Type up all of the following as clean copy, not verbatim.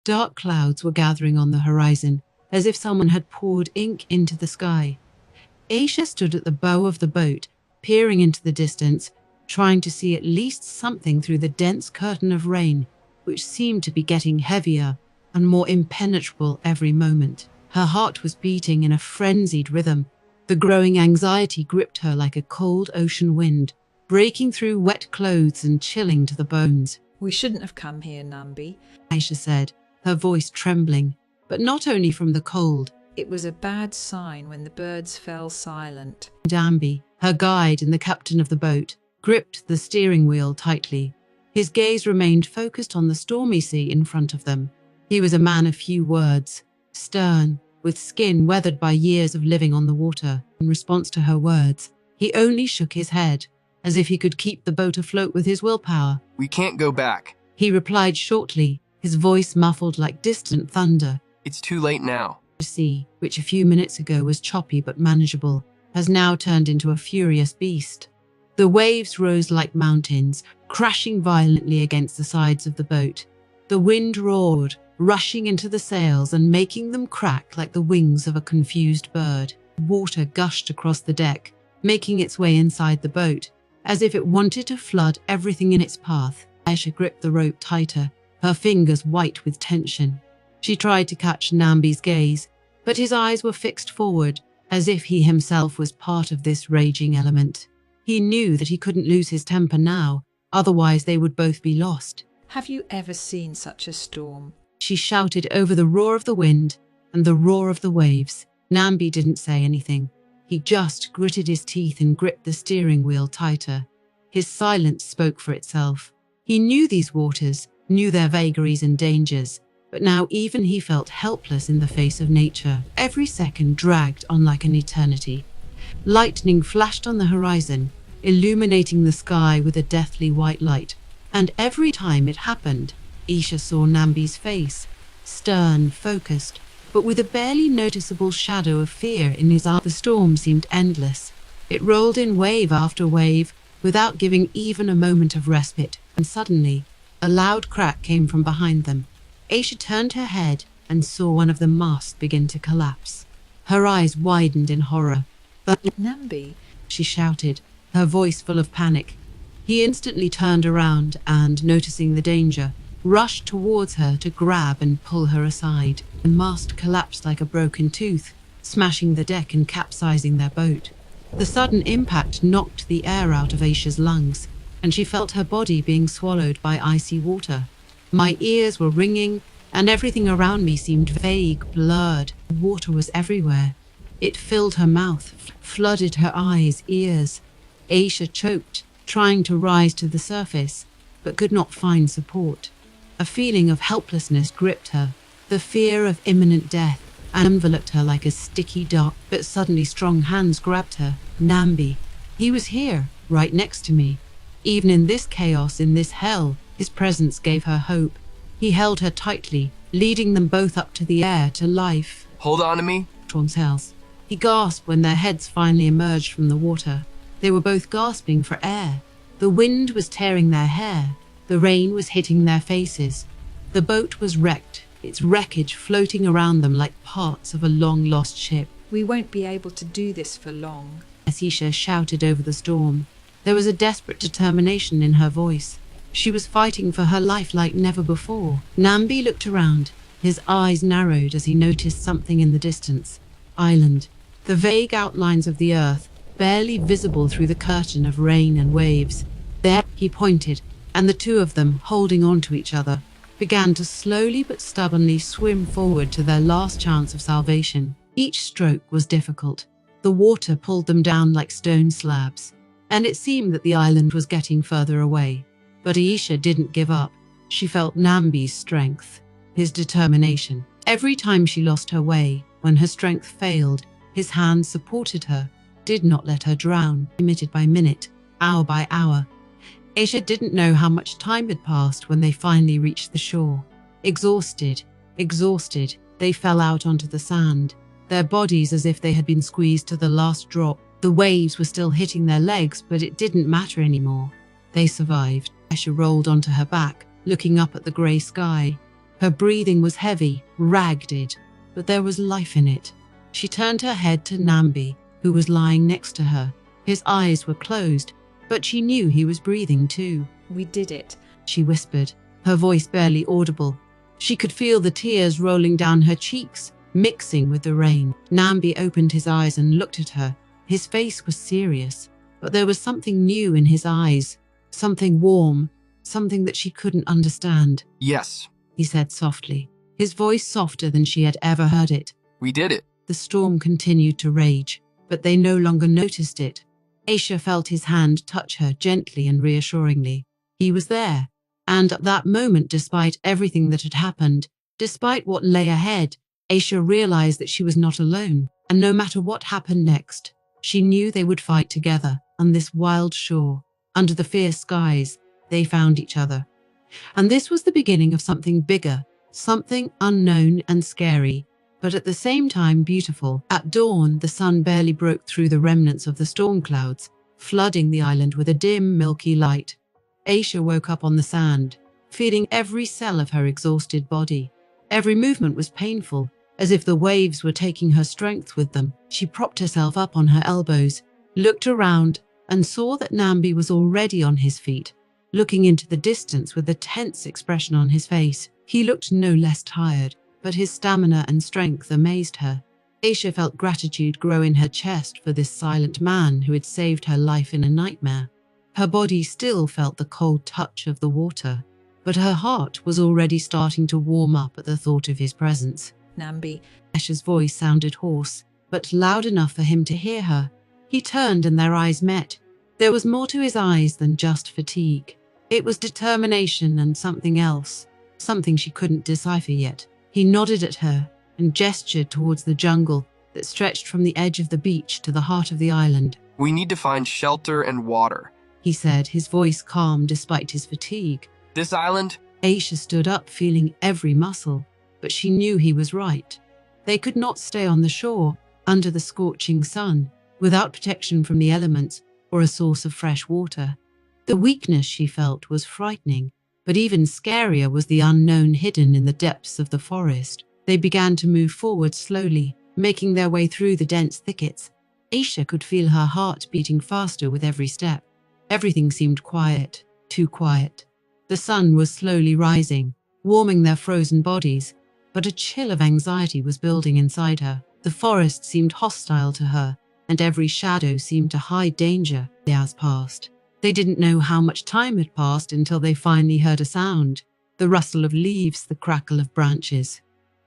Dark clouds were gathering on the horizon, as if someone had poured ink into the sky. Aisha stood at the bow of the boat, peering into the distance, trying to see at least something through the dense curtain of rain, which seemed to be getting heavier and more impenetrable every moment. Her heart was beating in a frenzied rhythm. The growing anxiety gripped her like a cold ocean wind, breaking through wet clothes and chilling to the bones. "We shouldn't have come here, Nambi," Aisha said, her voice trembling, but not only from the cold. "It was a bad sign when the birds fell silent." Nambi, her guide and the captain of the boat, gripped the steering wheel tightly. His gaze remained focused on the stormy sea in front of them. He was a man of few words, stern, with skin weathered by years of living on the water. In response to her words, he only shook his head, as if he could keep the boat afloat with his willpower. "We can't go back. He replied shortly, his voice muffled like distant thunder. It's too late now." The sea, which a few minutes ago was choppy but manageable, has now turned into a furious beast. The waves rose like mountains, crashing violently against the sides of the boat. The wind roared, rushing into the sails and making them crack like the wings of a confused bird. Water gushed across the deck, making its way inside the boat, as if it wanted to flood everything in its path. Aisha gripped the rope tighter, her fingers white with tension. She tried to catch Nambi's gaze, but his eyes were fixed forward, as if he himself was part of this raging element. He knew that he couldn't lose his temper now, otherwise they would both be lost. "Have you ever seen such a storm?" She shouted over the roar of the wind and the roar of the waves. Nambi didn't say anything. He just gritted his teeth and gripped the steering wheel tighter. His silence spoke for itself. He knew these waters, knew their vagaries and dangers, but now even he felt helpless in the face of nature. Every second dragged on like an eternity. Lightning flashed on the horizon, illuminating the sky with a deathly white light, and every time it happened, Aisha saw Nambi's face, stern, focused, but with a barely noticeable shadow of fear in his eyes. The storm seemed endless. It rolled in wave after wave, without giving even a moment of respite, and suddenly, a loud crack came from behind them. Aisha turned her head and saw one of the masts begin to collapse. Her eyes widened in horror. "Nambi!" she shouted, her voice full of panic. He instantly turned around and, noticing the danger, rushed towards her to grab and pull her aside. The mast collapsed like a broken tooth, smashing the deck and capsizing their boat. The sudden impact knocked the air out of Aisha's lungs, and she felt her body being swallowed by icy water. My ears were ringing, and everything around me seemed vague, blurred. Water was everywhere. It filled her mouth, flooded her eyes, ears. Aisha choked, trying to rise to the surface, but could not find support. A feeling of helplessness gripped her, the fear of imminent death enveloped her like a sticky dark, but suddenly strong hands grabbed her. Nambi. He was here, right next to me. Even in this chaos, in this hell, his presence gave her hope. He held her tightly, leading them both up to the air, to life. "Hold on to me." Cells. He gasped when their heads finally emerged from the water. They were both gasping for air. The wind was tearing their hair. The rain was hitting their faces. The boat was wrecked, its wreckage floating around them like parts of a long-lost ship. "We won't be able to do this for long," Aisha shouted over the storm. There was a desperate determination in her voice. She was fighting for her life like never before. Nambi looked around, his eyes narrowed as he noticed something in the distance. Island. The vague outlines of the earth, barely visible through the curtain of rain and waves. There, he pointed, and the two of them, holding on to each other, began to slowly but stubbornly swim forward to their last chance of salvation. Each stroke was difficult. The water pulled them down like stone slabs, and it seemed that the island was getting further away. But Aisha didn't give up. She felt Nambi's strength, his determination. Every time she lost her way, when her strength failed, his hands supported her, did not let her drown. Minute by minute, hour by hour. Aisha didn't know how much time had passed when they finally reached the shore. Exhausted, they fell out onto the sand, their bodies as if they had been squeezed to the last drop. The waves were still hitting their legs, but it didn't matter anymore. They survived. Aisha rolled onto her back, looking up at the grey sky. Her breathing was heavy, ragged, but there was life in it. She turned her head to Nambi, who was lying next to her. His eyes were closed, but she knew he was breathing too. We did it. She whispered, her voice barely audible. She could feel the tears rolling down her cheeks, mixing with the rain. Nambi opened his eyes and looked at her. His face was serious, but there was something new in his eyes, something warm, something that she couldn't understand. Yes, He said softly, his voice softer than she had ever heard it. we did it. The storm continued to rage, but they no longer noticed it. Aisha felt his hand touch her gently and reassuringly. He was there, and at that moment, despite everything that had happened, despite what lay ahead, Aisha realized that she was not alone, and no matter what happened next, she knew they would fight together on this wild shore. Under the fierce skies, they found each other. And this was the beginning of something bigger, something unknown and scary, but at the same time beautiful. At dawn, the sun barely broke through the remnants of the storm clouds, flooding the island with a dim, milky light. Aisha woke up on the sand, feeling every cell of her exhausted body. Every movement was painful, as if the waves were taking her strength with them. She propped herself up on her elbows, looked around, and saw that Nambi was already on his feet, looking into the distance with a tense expression on his face. He looked no less tired, but his stamina and strength amazed her. Aisha felt gratitude grow in her chest for this silent man who had saved her life in a nightmare. Her body still felt the cold touch of the water, but her heart was already starting to warm up at the thought of his presence. Nambi, Aisha's voice sounded hoarse, but loud enough for him to hear her. He turned and their eyes met. There was more to his eyes than just fatigue. It was determination and something else, something she couldn't decipher yet. He nodded at her and gestured towards the jungle that stretched from the edge of the beach to the heart of the island. We need to find shelter and water. He said, his voice calm despite his fatigue. This island? Aisha stood up, feeling every muscle, but she knew he was right. They could not stay on the shore, under the scorching sun, without protection from the elements or a source of fresh water. The weakness she felt was frightening, but even scarier was the unknown hidden in the depths of the forest. They began to move forward slowly, making their way through the dense thickets. Aisha could feel her heart beating faster with every step. Everything seemed quiet, too quiet. The sun was slowly rising, warming their frozen bodies, but a chill of anxiety was building inside her. The forest seemed hostile to her, and every shadow seemed to hide danger. The hours passed. They didn't know how much time had passed until they finally heard a sound, the rustle of leaves, the crackle of branches.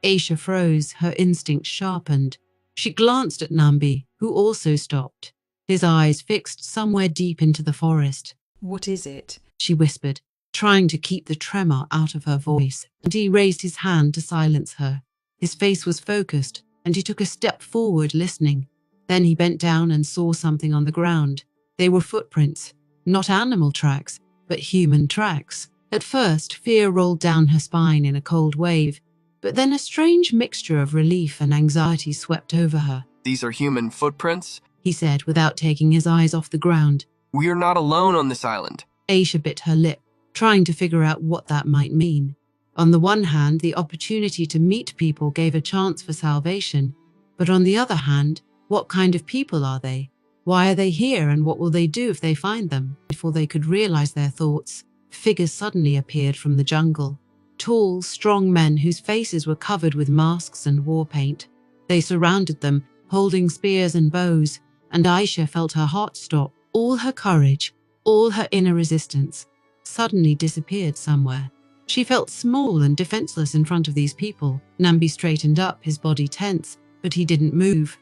Aisha froze, her instinct sharpened. She glanced at Nambi, who also stopped, his eyes fixed somewhere deep into the forest. what is it? She whispered, trying to keep the tremor out of her voice, and he raised his hand to silence her. His face was focused, and he took a step forward, listening. Then he bent down and saw something on the ground. They were footprints, not animal tracks, but human tracks. At first, fear rolled down her spine in a cold wave, but then a strange mixture of relief and anxiety swept over her. These are human footprints? He said without taking his eyes off the ground. We are not alone on this island. Aisha bit her lip, trying to figure out what that might mean. On the one hand, the opportunity to meet people gave a chance for salvation, but on the other hand, what kind of people are they? Why are they here, and what will they do if they find them? Before they could realize their thoughts, figures suddenly appeared from the jungle. Tall, strong men whose faces were covered with masks and war paint. They surrounded them, holding spears and bows, and Aisha felt her heart stop. All her courage, all her inner resistance, suddenly disappeared somewhere. She felt small and defenseless in front of these people. Nambi straightened up, his body tense, but he didn't move.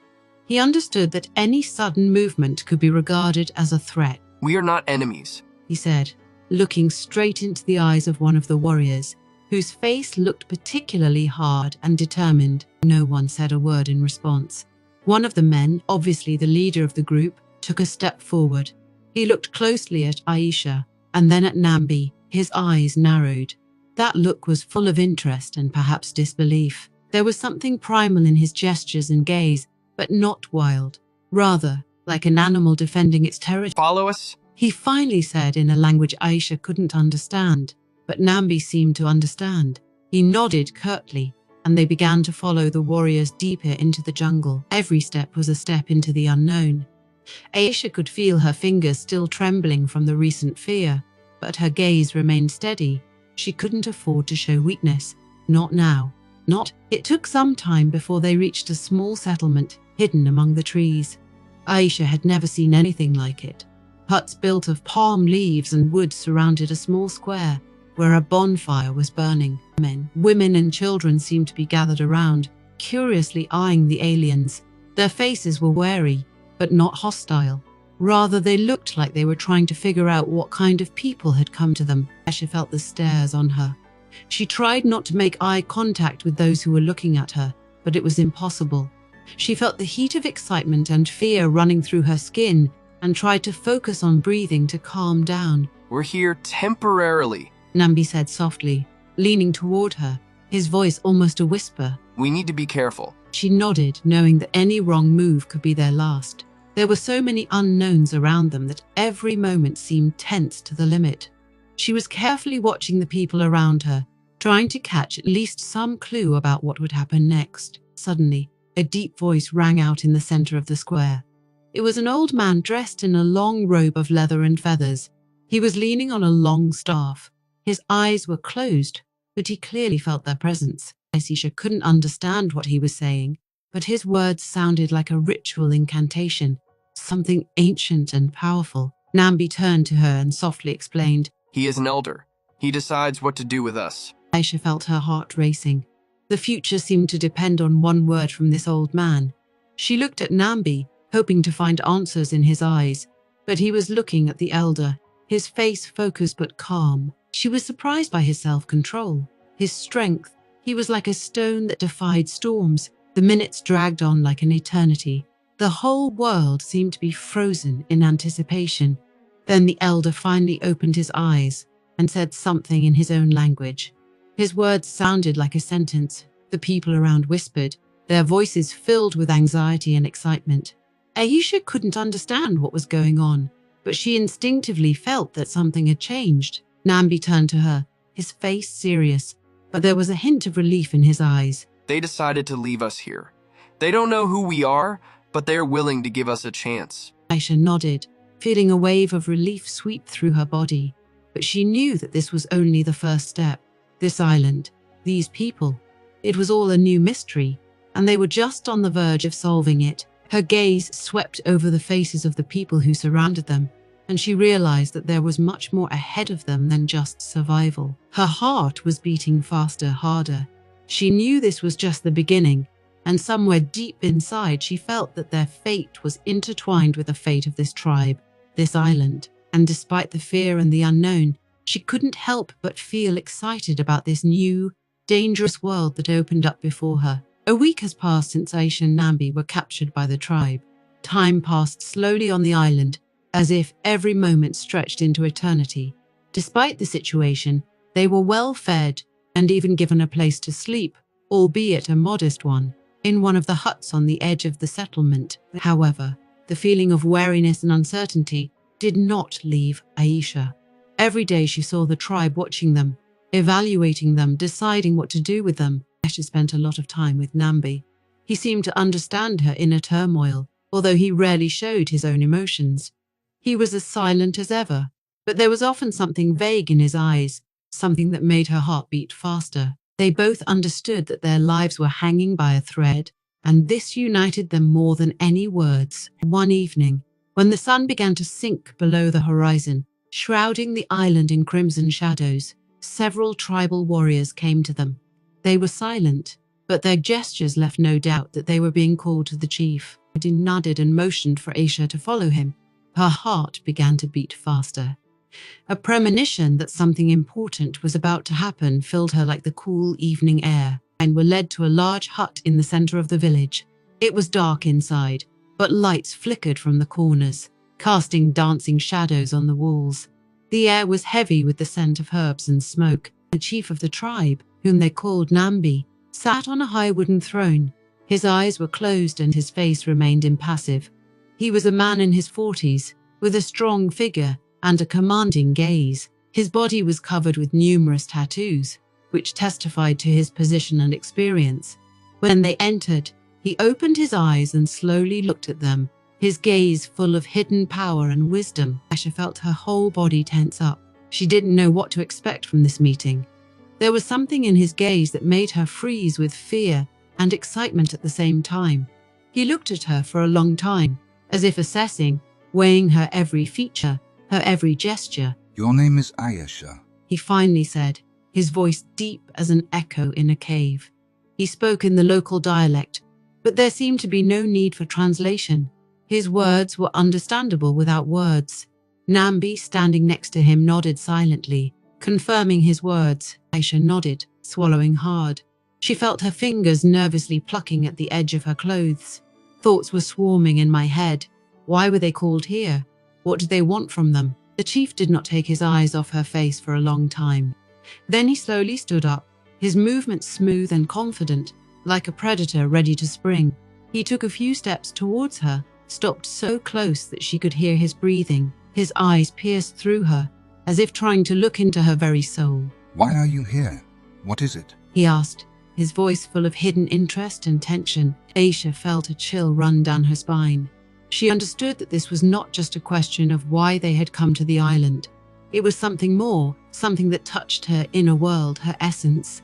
He understood that any sudden movement could be regarded as a threat. We are not enemies. He said, looking straight into the eyes of one of the warriors, whose face looked particularly hard and determined. No one said a word in response. One of the men, obviously the leader of the group, took a step forward. He looked closely at Aisha and then at Nambi. His eyes narrowed. That look was full of interest and perhaps disbelief. There was something primal in his gestures and gaze, but not wild. Rather, like an animal defending its territory. Follow us? He finally said in a language Aisha couldn't understand, but Nambi seemed to understand. He nodded curtly, and they began to follow the warriors deeper into the jungle. Every step was a step into the unknown. Aisha could feel her fingers still trembling from the recent fear, but her gaze remained steady. She couldn't afford to show weakness. Not now. It took some time before they reached a small settlement hidden among the trees. Aisha had never seen anything like it. Huts built of palm leaves and wood surrounded a small square where a bonfire was burning. Men, women, and children seemed to be gathered around, curiously eyeing the aliens. Their faces were wary, but not hostile. Rather, they looked like they were trying to figure out what kind of people had come to them. Aisha felt the stares on her. She tried not to make eye contact with those who were looking at her, but it was impossible. She felt the heat of excitement and fear running through her skin and tried to focus on breathing to calm down. We're here temporarily. Nambi said softly, leaning toward her, his voice almost a whisper. We need to be careful. She nodded, knowing that any wrong move could be their last. There were so many unknowns around them that every moment seemed tense to the limit. She was carefully watching the people around her, trying to catch at least some clue about what would happen next. Suddenly, a deep voice rang out in the center of the square. It was an old man dressed in a long robe of leather and feathers. He was leaning on a long staff. His eyes were closed, but he clearly felt their presence. Aisha couldn't understand what he was saying, but his words sounded like a ritual incantation, something ancient and powerful. Nambi turned to her and softly explained, He is an elder. He decides what to do with us. Aisha felt her heart racing. The future seemed to depend on one word from this old man. She looked at Nambi, hoping to find answers in his eyes, but he was looking at the elder, his face focused but calm. She was surprised by his self-control, his strength. He was like a stone that defied storms. The minutes dragged on like an eternity. The whole world seemed to be frozen in anticipation. Then the elder finally opened his eyes and said something in his own language. His words sounded like a sentence. The people around whispered, their voices filled with anxiety and excitement. Aisha couldn't understand what was going on, but she instinctively felt that something had changed. Nambi turned to her, his face serious, but there was a hint of relief in his eyes. They decided to leave us here. They don't know who we are, but they're willing to give us a chance. Aisha nodded, feeling a wave of relief sweep through her body. But she knew that this was only the first step. This island, these people, it was all a new mystery, and they were just on the verge of solving it. Her gaze swept over the faces of the people who surrounded them, and she realized that there was much more ahead of them than just survival. Her heart was beating faster, harder. She knew this was just the beginning, and somewhere deep inside she felt that their fate was intertwined with the fate of this tribe, this island. And despite the fear and the unknown, she couldn't help but feel excited about this new, dangerous world that opened up before her. A week has passed since Aisha and Nambi were captured by the tribe. Time passed slowly on the island, as if every moment stretched into eternity. Despite the situation, they were well fed and even given a place to sleep, albeit a modest one, in one of the huts on the edge of the settlement. However, the feeling of wariness and uncertainty did not leave Aisha. Every day she saw the tribe watching them, evaluating them, deciding what to do with them. Aisha spent a lot of time with Nambi. He seemed to understand her inner turmoil, although he rarely showed his own emotions. He was as silent as ever, but there was often something vague in his eyes, something that made her heart beat faster. They both understood that their lives were hanging by a thread, and this united them more than any words. One evening, when the sun began to sink below the horizon, shrouding the island in crimson shadows, several tribal warriors came to them. They were silent, but their gestures left no doubt that they were being called to the chief. He nodded and motioned for Aisha to follow him. Her heart began to beat faster. A premonition that something important was about to happen filled her like the cool evening air, and were led to a large hut in the center of the village. It was dark inside, but lights flickered from the corners, casting dancing shadows on the walls. The air was heavy with the scent of herbs and smoke. The chief of the tribe, whom they called Nambi, sat on a high wooden throne. His eyes were closed and his face remained impassive. He was a man in his 40s, with a strong figure and a commanding gaze. His body was covered with numerous tattoos, which testified to his position and experience. When they entered, he opened his eyes and slowly looked at them, his gaze full of hidden power and wisdom. Aisha felt her whole body tense up. She didn't know what to expect from this meeting. There was something in his gaze that made her freeze with fear and excitement at the same time. He looked at her for a long time, as if assessing, weighing her every feature, her every gesture. Your name is Ayesha. He finally said, his voice deep as an echo in a cave. He spoke in the local dialect, but there seemed to be no need for translation. His words were understandable without words. Nambi, standing next to him, nodded silently, confirming his words. Aisha nodded, swallowing hard. She felt her fingers nervously plucking at the edge of her clothes. Thoughts were swarming in my head. Why were they called here? What did they want from them? The chief did not take his eyes off her face for a long time. Then he slowly stood up, his movements smooth and confident, like a predator ready to spring. He took a few steps towards her, stopped so close that she could hear his breathing. His eyes pierced through her, as if trying to look into her very soul. Why are you here? What is it? He asked, his voice full of hidden interest and tension. Aisha felt a chill run down her spine. She understood that this was not just a question of why they had come to the island. It was something more, something that touched her inner world, her essence.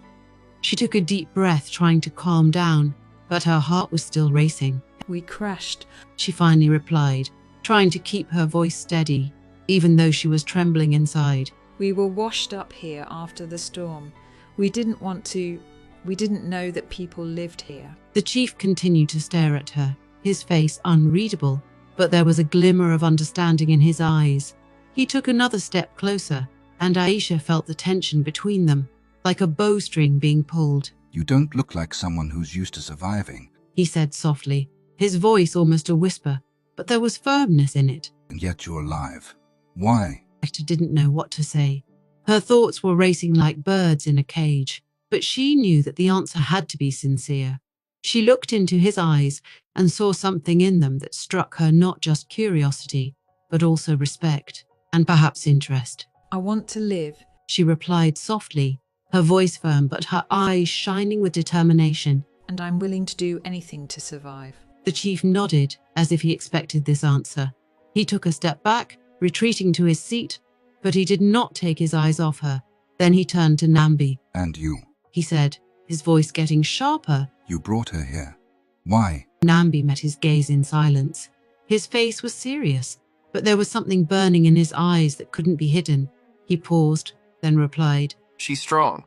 She took a deep breath, trying to calm down, but her heart was still racing. We crashed. She finally replied, trying to keep her voice steady, even though she was trembling inside. We were washed up here after the storm. We didn't know that people lived here. The chief continued to stare at her, his face unreadable, but there was a glimmer of understanding in his eyes. He took another step closer, and Aisha felt the tension between them, like a bowstring being pulled. You don't look like someone who's used to surviving. He said softly, his voice almost a whisper, but there was firmness in it. And yet you're alive. Why? Aisha didn't know what to say. Her thoughts were racing like birds in a cage, but she knew that the answer had to be sincere. She looked into his eyes and saw something in them that struck her, not just curiosity, but also respect, and perhaps interest. I want to live. She replied softly, her voice firm but her eyes shining with determination. And I'm willing to do anything to survive. The chief nodded, as if he expected this answer. He took a step back, retreating to his seat, but he did not take his eyes off her. Then he turned to Nambi. And you? He said, his voice getting sharper. You brought her here. Why? Nambi met his gaze in silence. His face was serious, but there was something burning in his eyes that couldn't be hidden. He paused, then replied, She's strong.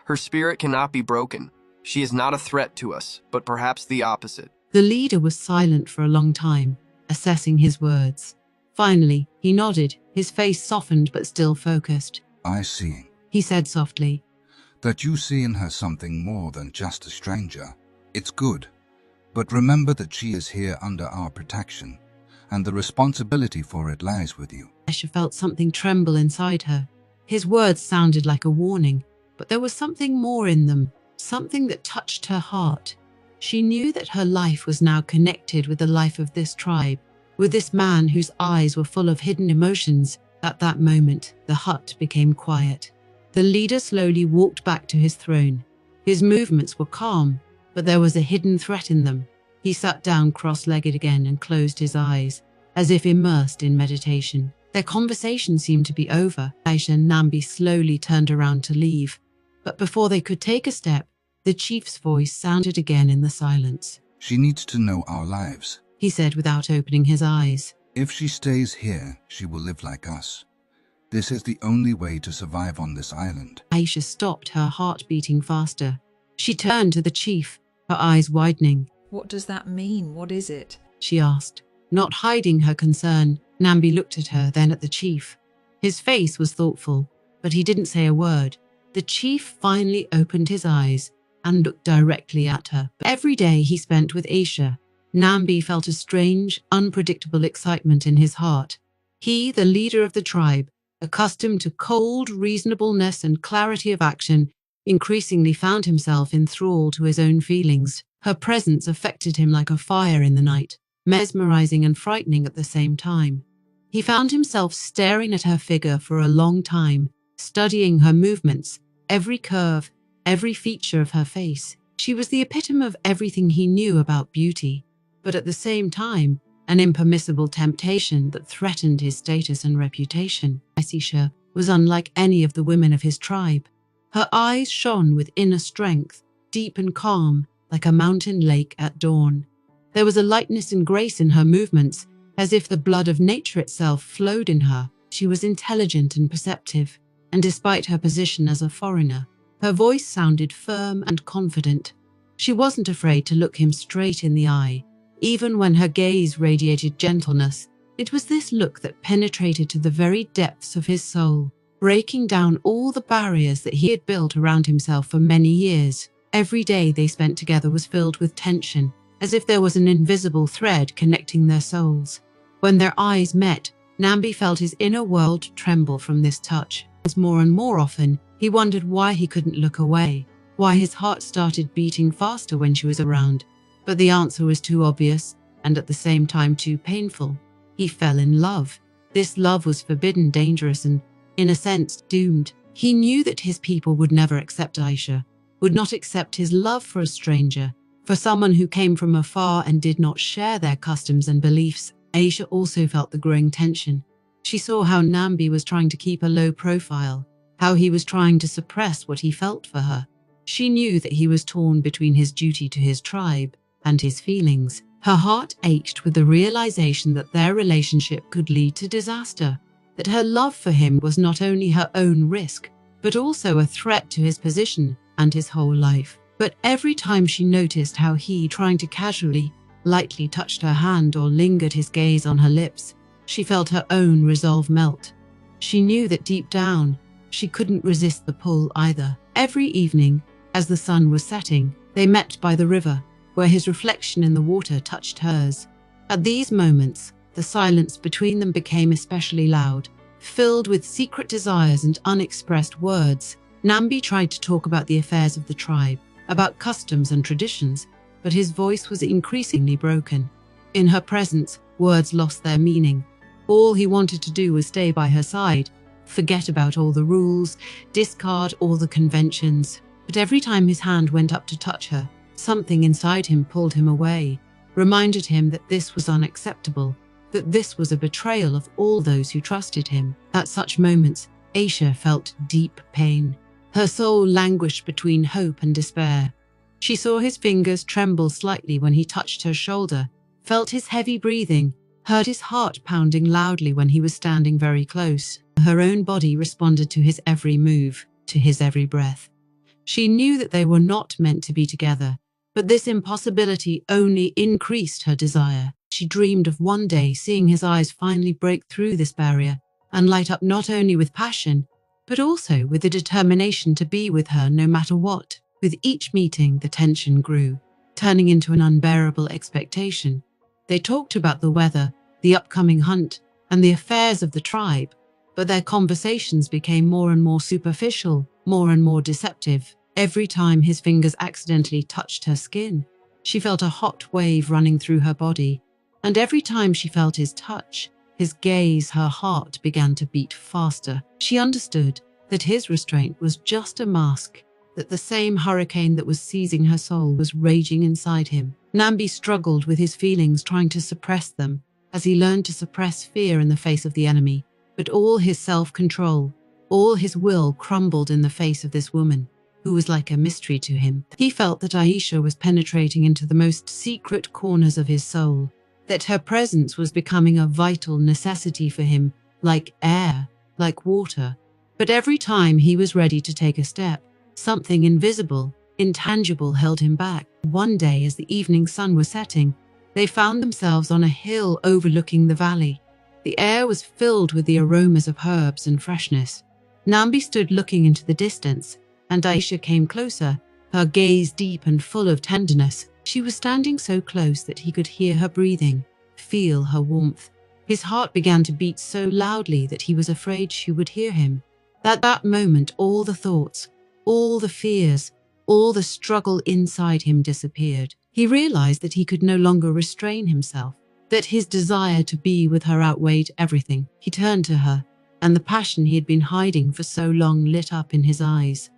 Her spirit cannot be broken. She is not a threat to us, but perhaps the opposite. The leader was silent for a long time, assessing his words. Finally, he nodded, his face softened but still focused. I see. He said softly, That you see in her something more than just a stranger. It's good. But remember that she is here under our protection, and the responsibility for it lies with you. Aisha felt something tremble inside her. His words sounded like a warning, but there was something more in them, something that touched her heart. She knew that her life was now connected with the life of this tribe, with this man whose eyes were full of hidden emotions. At that moment, the hut became quiet. The leader slowly walked back to his throne. His movements were calm, but there was a hidden threat in them. He sat down cross-legged again and closed his eyes, as if immersed in meditation. Their conversation seemed to be over. Aisha and Nambi slowly turned around to leave, but before they could take a step, the chief's voice sounded again in the silence. She needs to know our lives. He said without opening his eyes. If she stays here, she will live like us. This is the only way to survive on this island. Aisha stopped, her heart beating faster. She turned to the chief, her eyes widening. What does that mean? What is it? She asked, not hiding her concern. Nambi looked at her, then at the chief. His face was thoughtful, but he didn't say a word. The chief finally opened his eyes and looked directly at her. Every day he spent with Aisha, Nambi felt a strange, unpredictable excitement in his heart. He, the leader of the tribe, accustomed to cold reasonableness and clarity of action, increasingly found himself enthralled to his own feelings. Her presence affected him like a fire in the night, mesmerizing and frightening at the same time. He found himself staring at her figure for a long time, studying her movements, every curve, every feature of her face. She was the epitome of everything he knew about beauty, but at the same time, an impermissible temptation that threatened his status and reputation. Aisha was unlike any of the women of his tribe. Her eyes shone with inner strength, deep and calm, like a mountain lake at dawn. There was a lightness and grace in her movements, as if the blood of nature itself flowed in her. She was intelligent and perceptive, and despite her position as a foreigner, her voice sounded firm and confident. She wasn't afraid to look him straight in the eye, even when her gaze radiated gentleness. It was this look that penetrated to the very depths of his soul, breaking down all the barriers that he had built around himself for many years. Every day they spent together was filled with tension, as if there was an invisible thread connecting their souls. When their eyes met, Nambi felt his inner world tremble from this touch. As more and more often, he wondered why he couldn't look away, why his heart started beating faster when she was around. But the answer was too obvious, and at the same time too painful. He fell in love. This love was forbidden, dangerous, and, in a sense, doomed. He knew that his people would never accept Aisha, would not accept his love for a stranger, for someone who came from afar and did not share their customs and beliefs. Aisha also felt the growing tension. She saw how Nambi was trying to keep a low profile, how he was trying to suppress what he felt for her. She knew that he was torn between his duty to his tribe and his feelings. Her heart ached with the realization that their relationship could lead to disaster, that her love for him was not only her own risk, but also a threat to his position and his whole life. But every time she noticed how he, trying to casually, lightly touched her hand or lingered his gaze on her lips, she felt her own resolve melt. She knew that deep down, she couldn't resist the pull either. Every evening, as the sun was setting, they met by the river, where his reflection in the water touched hers. At these moments, the silence between them became especially loud, filled with secret desires and unexpressed words. Nambi tried to talk about the affairs of the tribe, about customs and traditions, but his voice was increasingly broken. In her presence, words lost their meaning. All he wanted to do was stay by her side, forget about all the rules, discard all the conventions. But every time his hand went up to touch her, something inside him pulled him away, reminded him that this was unacceptable, that this was a betrayal of all those who trusted him. At such moments, Aisha felt deep pain. Her soul languished between hope and despair. She saw his fingers tremble slightly when he touched her shoulder, felt his heavy breathing, heard his heart pounding loudly when he was standing very close. Her own body responded to his every move, to his every breath. She knew that they were not meant to be together, but this impossibility only increased her desire. She dreamed of one day seeing his eyes finally break through this barrier and light up not only with passion, but also with the determination to be with her no matter what. With each meeting, the tension grew, turning into an unbearable expectation. They talked about the weather, the upcoming hunt, and the affairs of the tribe, but their conversations became more and more superficial, more and more deceptive. Every time his fingers accidentally touched her skin, she felt a hot wave running through her body, and every time she felt his touch, his gaze, her heart began to beat faster. She understood that his restraint was just a mask, that the same hurricane that was seizing her soul was raging inside him. Nambi struggled with his feelings, trying to suppress them, as he learned to suppress fear in the face of the enemy. But all his self-control, all his will crumbled in the face of this woman, who was like a mystery to him. He felt that Aisha was penetrating into the most secret corners of his soul, that her presence was becoming a vital necessity for him, like air, like water. But every time he was ready to take a step, something invisible, intangible held him back. One day, as the evening sun was setting, they found themselves on a hill overlooking the valley. The air was filled with the aromas of herbs and freshness. Nambi stood looking into the distance, and Aisha came closer, her gaze deep and full of tenderness. She was standing so close that he could hear her breathing, feel her warmth. His heart began to beat so loudly that he was afraid she would hear him. At that moment, all the thoughts, all the fears, all the struggle inside him disappeared. He realized that he could no longer restrain himself, that his desire to be with her outweighed everything. He turned to her, and the passion he had been hiding for so long lit up in his eyes.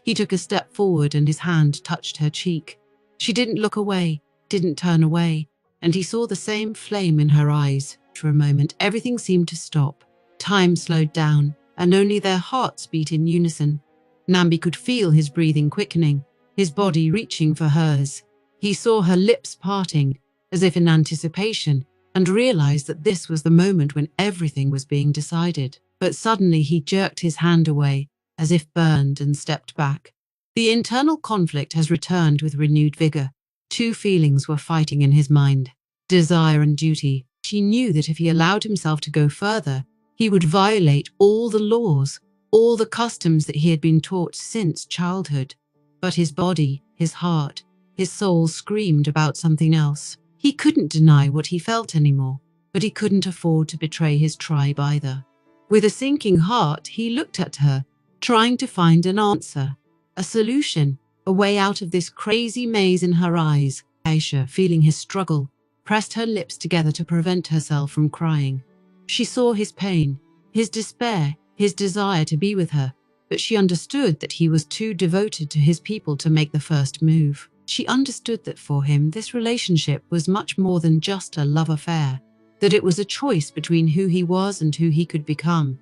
He took a step forward and his hand touched her cheek. She didn't look away, didn't turn away, and he saw the same flame in her eyes. For a moment, everything seemed to stop. Time slowed down, and only their hearts beat in unison. Nambi could feel his breathing quickening, his body reaching for hers. He saw her lips parting, as if in anticipation, and realized that this was the moment when everything was being decided. But suddenly he jerked his hand away, as if burned, and stepped back. The internal conflict has returned with renewed vigor. Two feelings were fighting in his mind: desire and duty. She knew that if he allowed himself to go further, he would violate all the laws, all the customs that he had been taught since childhood. But his body, his heart, his soul screamed about something else. He couldn't deny what he felt anymore, but he couldn't afford to betray his tribe either. With a sinking heart, he looked at her, trying to find an answer, a solution, a way out of this crazy maze in her eyes. Aisha, feeling his struggle, pressed her lips together to prevent herself from crying. She saw his pain, his despair, his desire to be with her, but she understood that he was too devoted to his people to make the first move. She understood that for him, this relationship was much more than just a love affair, that it was a choice between who he was and who he could become.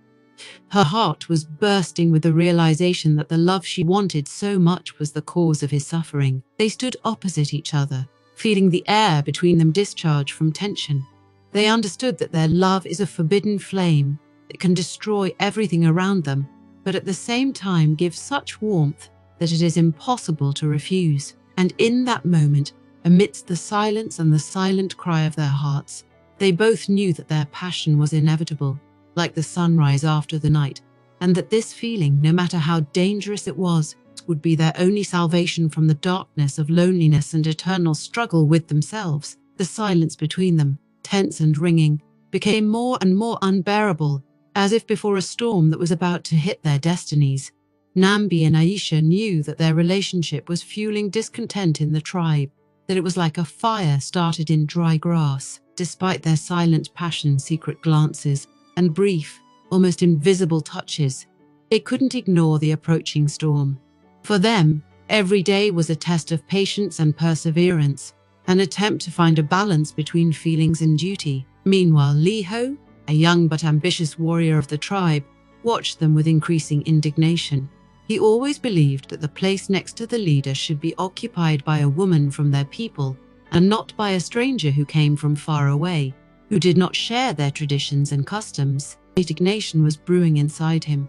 Her heart was bursting with the realization that the love she wanted so much was the cause of his suffering. They stood opposite each other, feeling the air between them discharge from tension. They understood that their love is a forbidden flame that can destroy everything around them, but at the same time give such warmth that it is impossible to refuse. And in that moment, amidst the silence and the silent cry of their hearts, they both knew that their passion was inevitable, like the sunrise after the night, and that this feeling, no matter how dangerous it was, would be their only salvation from the darkness of loneliness and eternal struggle with themselves. The silence between them, tense and ringing, became more and more unbearable, as if before a storm that was about to hit their destinies. Nambi and Aisha knew that their relationship was fueling discontent in the tribe, that it was like a fire started in dry grass. Despite their silent passion, secret glances, and brief, almost invisible touches, it couldn't ignore the approaching storm. For them, every day was a test of patience and perseverance, an attempt to find a balance between feelings and duty. Meanwhile, Liho, a young but ambitious warrior of the tribe, watched them with increasing indignation. He always believed that the place next to the leader should be occupied by a woman from their people, and not by a stranger who came from far away, who did not share their traditions and customs. Indignation was brewing inside him.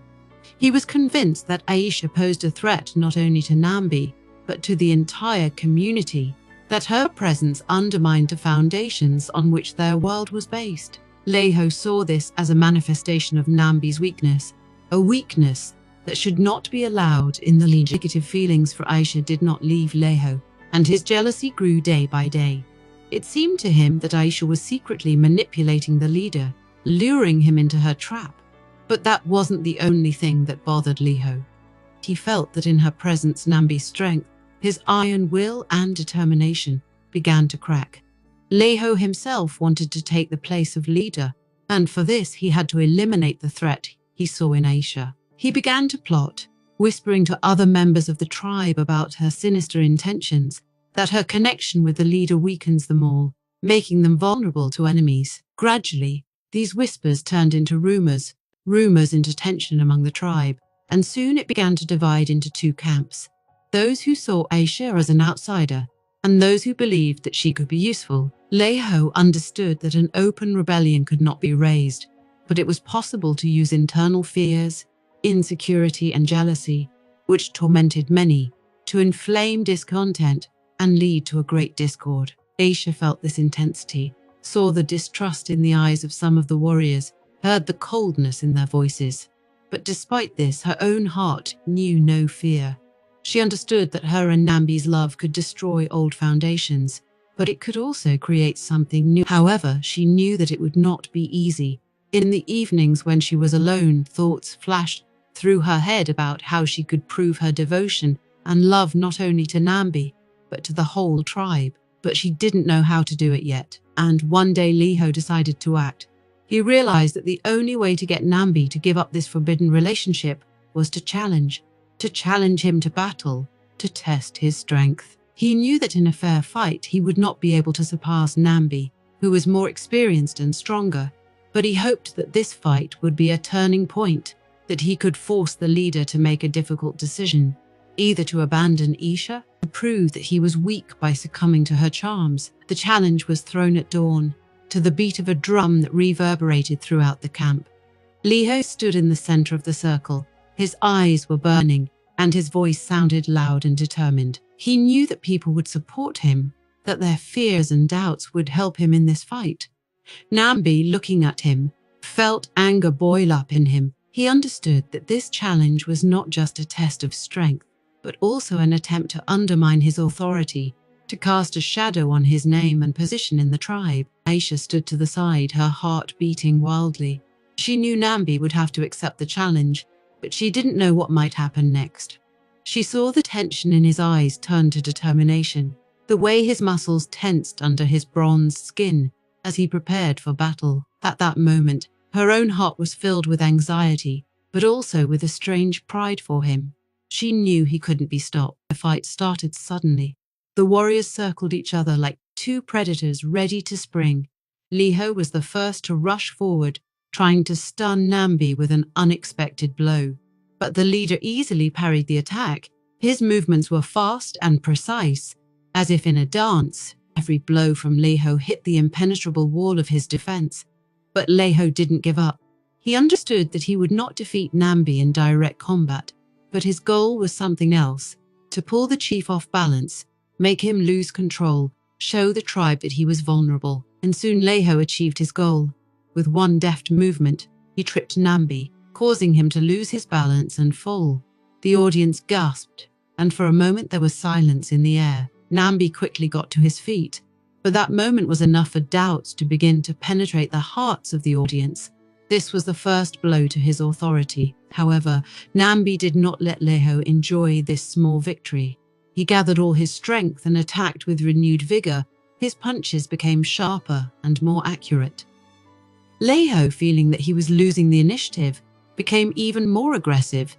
He was convinced that Aisha posed a threat not only to Nambi, but to the entire community, that her presence undermined the foundations on which their world was based. Liho saw this as a manifestation of Nambi's weakness, a weakness that should not be allowed in the lineage. Negative feelings for Aisha did not leave Liho, and his jealousy grew day by day. It seemed to him that Aisha was secretly manipulating the leader, luring him into her trap. But that wasn't the only thing that bothered Liho. He felt that in her presence, Nambi's strength, his iron will and determination, began to crack. Liho himself wanted to take the place of leader, and for this he had to eliminate the threat he saw in Aisha. He began to plot, whispering to other members of the tribe about her sinister intentions, that her connection with the leader weakens them all, making them vulnerable to enemies. Gradually, these whispers turned into rumors into tension among the tribe, and soon it began to divide into two camps: those who saw Aisha as an outsider, and those who believed that she could be useful. Liho understood that an open rebellion could not be raised, but it was possible to use internal fears, insecurity and jealousy, which tormented many, to inflame discontent and lead to a great discord. Aisha felt this intensity, saw the distrust in the eyes of some of the warriors, heard the coldness in their voices. But despite this, her own heart knew no fear. She understood that her and Nambi's love could destroy old foundations, but it could also create something new. However, she knew that it would not be easy. In the evenings when she was alone, thoughts flashed through her head about how she could prove her devotion and love not only to Nambi, but to the whole tribe. But she didn't know how to do it yet. And one day Liho decided to act. He realized that the only way to get Nambi to give up this forbidden relationship was to challenge to challenge him to battle, to test his strength. He knew that in a fair fight he would not be able to surpass Nambi, who was more experienced and stronger, but he hoped that this fight would be a turning point, that he could force the leader to make a difficult decision, either to abandon Isha or prove that he was weak by succumbing to her charms. The challenge was thrown at dawn, to the beat of a drum that reverberated throughout the camp. Liho stood in the center of the circle. His eyes were burning, and his voice sounded loud and determined. He knew that people would support him, that their fears and doubts would help him in this fight. Nambi, looking at him, felt anger boil up in him. He understood that this challenge was not just a test of strength, but also an attempt to undermine his authority, to cast a shadow on his name and position in the tribe. Aisha stood to the side, her heart beating wildly. She knew Nambi would have to accept the challenge, but she didn't know what might happen next. She saw the tension in his eyes turn to determination, the way his muscles tensed under his bronze skin as he prepared for battle. At that moment, her own heart was filled with anxiety, but also with a strange pride for him. She knew he couldn't be stopped. The fight started suddenly. The warriors circled each other like two predators ready to spring. Liho was the first to rush forward, trying to stun Nambi with an unexpected blow. But the leader easily parried the attack. His movements were fast and precise, as if in a dance. Every blow from Liho hit the impenetrable wall of his defense. But Liho didn't give up. He understood that he would not defeat Nambi in direct combat, but his goal was something else: to pull the chief off balance, make him lose control, show the tribe that he was vulnerable. And soon Liho achieved his goal. With one deft movement, he tripped Nambi, causing him to lose his balance and fall. The audience gasped, and for a moment there was silence in the air. Nambi quickly got to his feet, but that moment was enough for doubts to begin to penetrate the hearts of the audience. This was the first blow to his authority. However, Nambi did not let Liho enjoy this small victory. He gathered all his strength and attacked with renewed vigor. His punches became sharper and more accurate. Liho, feeling that he was losing the initiative, became even more aggressive.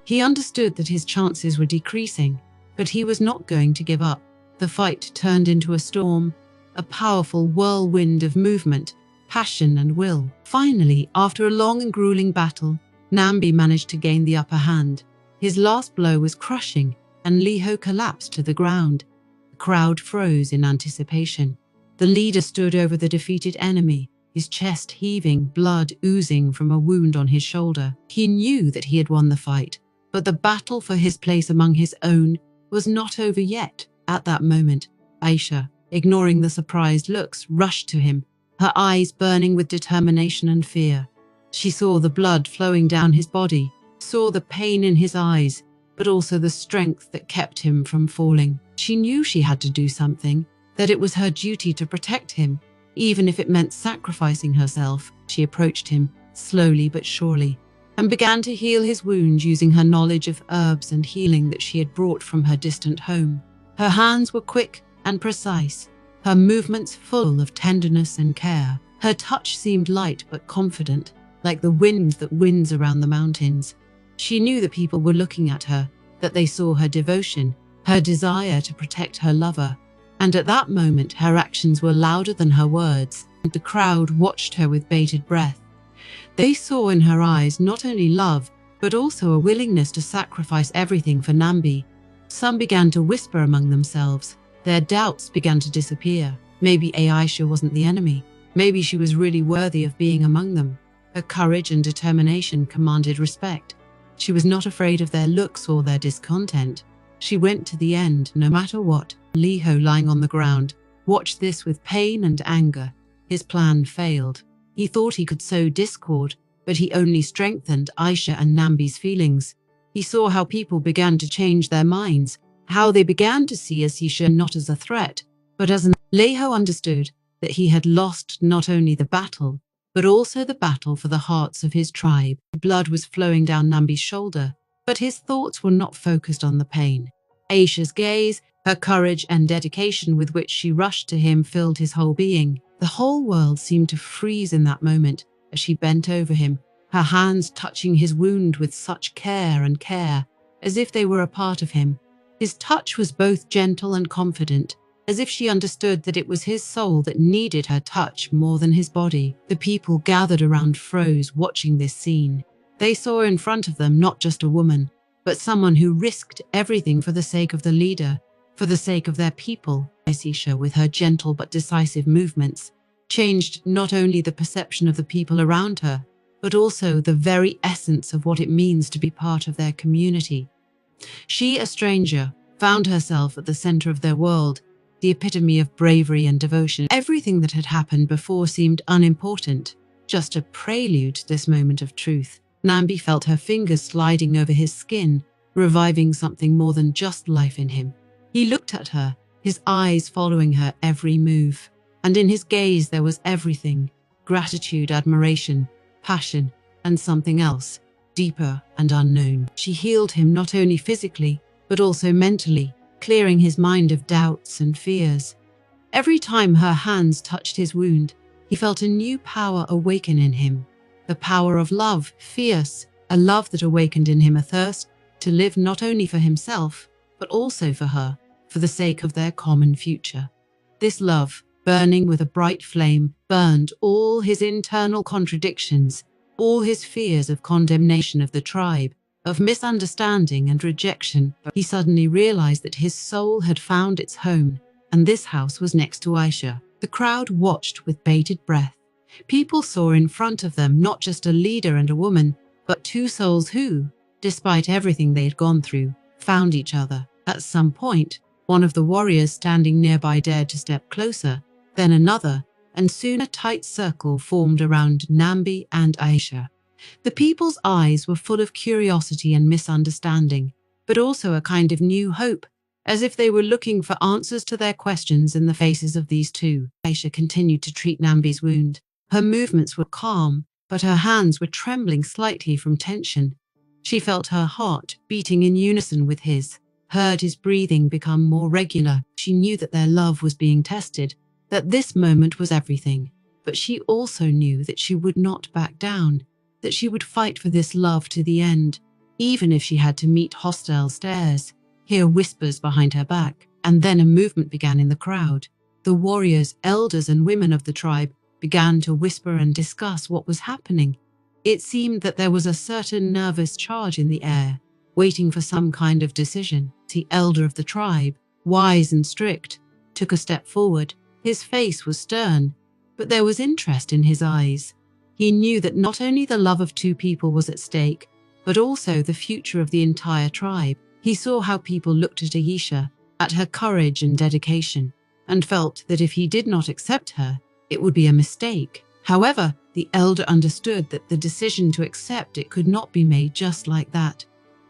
He understood that his chances were decreasing, but he was not going to give up. The fight turned into a storm, a powerful whirlwind of movement, passion and will. Finally, after a long and grueling battle, Nambi managed to gain the upper hand. His last blow was crushing, and Liho collapsed to the ground. The crowd froze in anticipation. The leader stood over the defeated enemy, his chest heaving, blood oozing from a wound on his shoulder. He knew that he had won the fight, but the battle for his place among his own was not over yet. At that moment, Aisha, ignoring the surprised looks, rushed to him, her eyes burning with determination and fear. She saw the blood flowing down his body, saw the pain in his eyes, but also the strength that kept him from falling. She knew she had to do something, that it was her duty to protect him, even if it meant sacrificing herself. She approached him, slowly but surely, and began to heal his wounds using her knowledge of herbs and healing that she had brought from her distant home. Her hands were quick and precise, her movements full of tenderness and care. Her touch seemed light but confident, like the wind that winds around the mountains. She knew that people were looking at her, that they saw her devotion, her desire to protect her lover. And at that moment, her actions were louder than her words, and the crowd watched her with bated breath. They saw in her eyes not only love, but also a willingness to sacrifice everything for Nambi. Some began to whisper among themselves. Their doubts began to disappear. Maybe Aisha wasn't the enemy. Maybe she was really worthy of being among them. Her courage and determination commanded respect. She was not afraid of their looks or their discontent. She went to the end, no matter what. Liho, lying on the ground, watched this with pain and anger. His plan failed. He thought he could sow discord, but he only strengthened Aisha and Nambi's feelings. He saw how people began to change their minds, how they began to see Aisha not as a threat, but as an... Liho understood that he had lost not only the battle, but also the battle for the hearts of his tribe. Blood was flowing down Nambi's shoulder, but his thoughts were not focused on the pain. Aisha's gaze, her courage and dedication with which she rushed to him filled his whole being. The whole world seemed to freeze in that moment as she bent over him, her hands touching his wound with such care, as if they were a part of him. His touch was both gentle and confident, as if she understood that it was his soul that needed her touch more than his body. The people gathered around froze, watching this scene. They saw in front of them not just a woman, but someone who risked everything for the sake of the leader, for the sake of their people. Aisha, with her gentle but decisive movements, changed not only the perception of the people around her, but also the very essence of what it means to be part of their community. She, a stranger, found herself at the center of their world, the epitome of bravery and devotion. Everything that had happened before seemed unimportant, just a prelude to this moment of truth. Nambi felt her fingers sliding over his skin, reviving something more than just life in him. He looked at her, his eyes following her every move, and in his gaze there was everything: gratitude, admiration, passion, and something else, deeper and unknown. She healed him not only physically, but also mentally, clearing his mind of doubts and fears. Every time her hands touched his wound, he felt a new power awaken in him. The power of love, fierce, a love that awakened in him a thirst to live not only for himself, but also for her, for the sake of their common future. This love, burning with a bright flame, burned all his internal contradictions, all his fears of condemnation of the tribe, of misunderstanding and rejection. He suddenly realized that his soul had found its home, and this house was next to Aisha. The crowd watched with bated breath. People saw in front of them not just a leader and a woman, but two souls who, despite everything they had gone through, found each other. At some point, one of the warriors standing nearby dared to step closer, then another, and soon a tight circle formed around Nambi and Aisha. The people's eyes were full of curiosity and misunderstanding, but also a kind of new hope, as if they were looking for answers to their questions in the faces of these two. Aisha continued to treat Nambi's wound. Her movements were calm, but her hands were trembling slightly from tension. She felt her heart beating in unison with his, heard his breathing become more regular. She knew that their love was being tested, that this moment was everything, but she also knew that she would not back down, that she would fight for this love to the end, even if she had to meet hostile stares, hear whispers behind her back. And then a movement began in the crowd. The warriors, elders, and women of the tribe began to whisper and discuss what was happening. It seemed that there was a certain nervous charge in the air, waiting for some kind of decision. The elder of the tribe, wise and strict, took a step forward. His face was stern, but there was interest in his eyes. He knew that not only the love of two people was at stake, but also the future of the entire tribe. He saw how people looked at Aisha, at her courage and dedication, and felt that if he did not accept her, it would be a mistake. However, the elder understood that the decision to accept it could not be made just like that.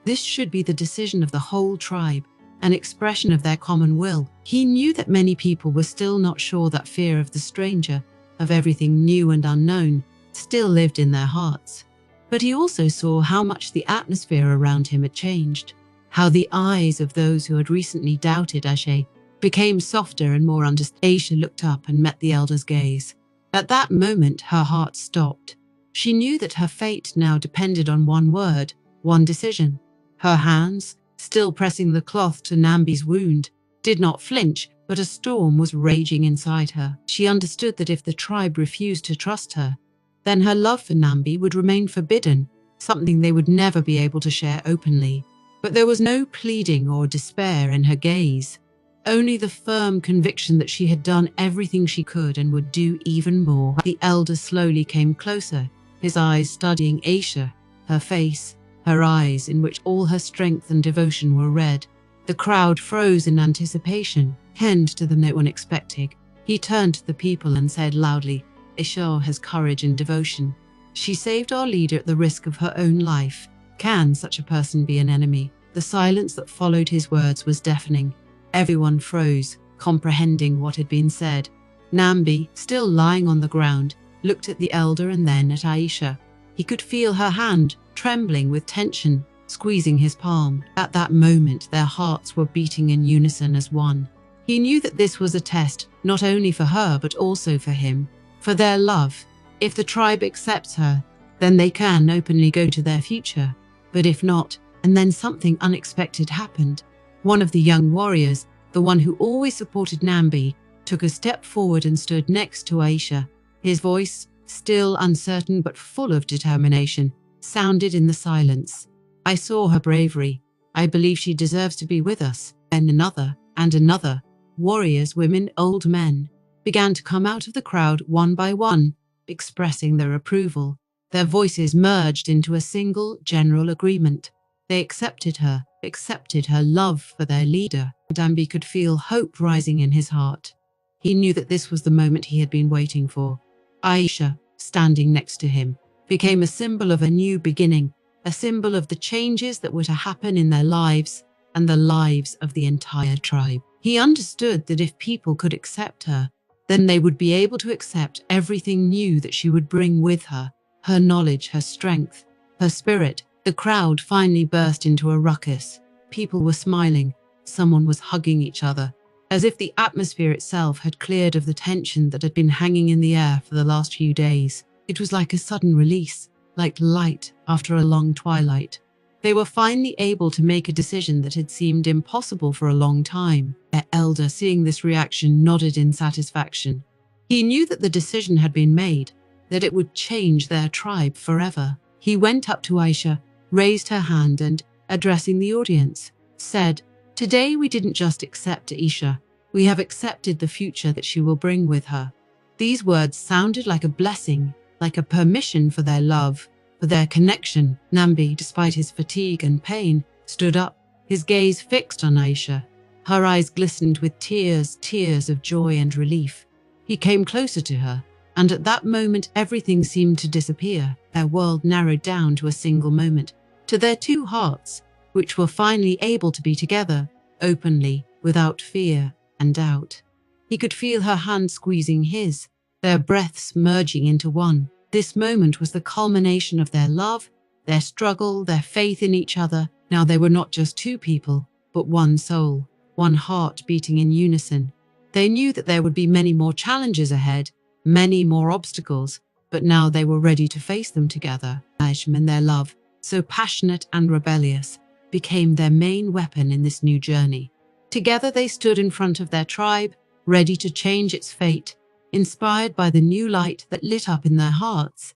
This should be the decision of the whole tribe, an expression of their common will. He knew that many people were still not sure, that fear of the stranger, of everything new and unknown, still lived in their hearts. But he also saw how much the atmosphere around him had changed, how the eyes of those who had recently doubted Aisha became softer and more understanding. Aisha looked up and met the elder's gaze. At that moment, her heart stopped. She knew that her fate now depended on one word, one decision. Her hands, still pressing the cloth to Nambi's wound, did not flinch, but a storm was raging inside her. She understood that if the tribe refused to trust her, then her love for Nambi would remain forbidden, something they would never be able to share openly. But there was no pleading or despair in her gaze, only the firm conviction that she had done everything she could and would do even more. The elder slowly came closer, his eyes studying Aisha, her face, her eyes in which all her strength and devotion were read. The crowd froze in anticipation, henned to the no one expected. He turned to the people and said loudly, "Aisha has courage and devotion. She saved our leader at the risk of her own life. Can such a person be an enemy?" The silence that followed his words was deafening. Everyone froze, comprehending what had been said. Nambi, still lying on the ground, looked at the elder and then at Aisha. He could feel her hand, trembling with tension, squeezing his palm. At that moment, their hearts were beating in unison as one. He knew that this was a test, not only for her but also for him, for their love. If the tribe accepts her, then they can openly go to their future. But if not, And then something unexpected happened. One of the young warriors, the one who always supported Nambi, took a step forward and stood next to Aisha. His voice, still uncertain but full of determination, sounded in the silence. "I saw her bravery. I believe she deserves to be with us." And another. Warriors, women, old men, began to come out of the crowd one by one, expressing their approval. Their voices merged into a single general agreement. They accepted her love for their leader. Nambi could feel hope rising in his heart. He knew that this was the moment he had been waiting for. Aisha, standing next to him, became a symbol of a new beginning, a symbol of the changes that were to happen in their lives and the lives of the entire tribe. He understood that if people could accept her, then they would be able to accept everything new that she would bring with her, her knowledge, her strength, her spirit. The crowd finally burst into a ruckus. People were smiling. Someone was hugging each other, as if the atmosphere itself had cleared of the tension that had been hanging in the air for the last few days. It was like a sudden release, like light after a long twilight. They were finally able to make a decision that had seemed impossible for a long time. Their elder, seeing this reaction, nodded in satisfaction. He knew that the decision had been made, that it would change their tribe forever. He went up to Aisha, raised her hand and, addressing the audience, said, "Today we didn't just accept Aisha, we have accepted the future that she will bring with her." These words sounded like a blessing, like a permission for their love, for their connection. Nambi, despite his fatigue and pain, stood up, his gaze fixed on Aisha. Her eyes glistened with tears of joy and relief. He came closer to her, and at that moment everything seemed to disappear. Their world narrowed down to a single moment, to their two hearts, which were finally able to be together, openly, without fear and doubt. He could feel her hand squeezing his, their breaths merging into one. This moment was the culmination of their love, their struggle, their faith in each other. Now they were not just two people, but one soul, one heart beating in unison. They knew that there would be many more challenges ahead, many more obstacles, but now they were ready to face them together. Aisha and their love, so passionate and rebellious, became their main weapon in this new journey. Together they stood in front of their tribe, ready to change its fate, inspired by the new light that lit up in their hearts.